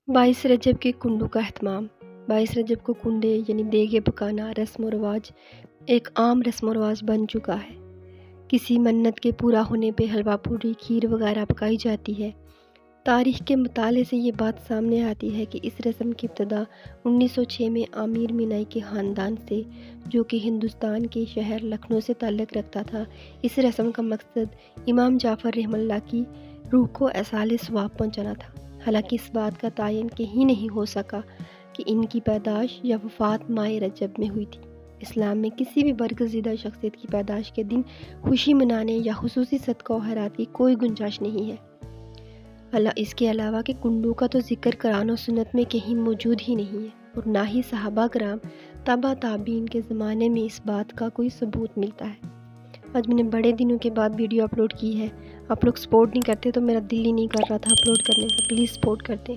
22 रजब के कुंडू का अहतमाम। 22 रजब को कुंडे यानी देगे पकाना रस्म व रवाज एक आम रस्म व रवाज बन चुका है। किसी मन्नत के पूरा होने पे हलवा पूरी खीर वगैरह पकाई जाती है। तारीख़ के मुताले से ये बात सामने आती है कि इस रस्म की इब्तदा 1906 में आमिर मीनाई के ख़ानदान से, जो कि हिंदुस्तान के शहर लखनऊ से ताल्लुक़ रखता था। इस रस्म का मकसद इमाम जाफ़र रहमतुल्लाह की रूह को एसाले सवाब पहुँचाना था। हालांकि इस बात का तायन कहीं नहीं हो सका कि इनकी पैदाश या वफ़ात माह रजब में हुई थी। इस्लाम में किसी भी बरगज़ीदा शख्सियत की पैदाश के दिन खुशी मनाने या खुसूसी सदका व खैरात की कोई गुंजाइश नहीं है। इसके अलावा कि कुंडू का तो ज़िक्र कुरान और सुन्नत में कहीं मौजूद ही नहीं है, और ना ही सहाबा कराम तबा ताबीन के ज़माने में इस बात का कोई सबूत मिलता है। आज मैंने बड़े दिनों के बाद वीडियो अपलोड की है। आप लोग सपोर्ट नहीं करते तो मेरा दिल ही नहीं कर रहा था अपलोड करने का। प्लीज़ सपोर्ट करते।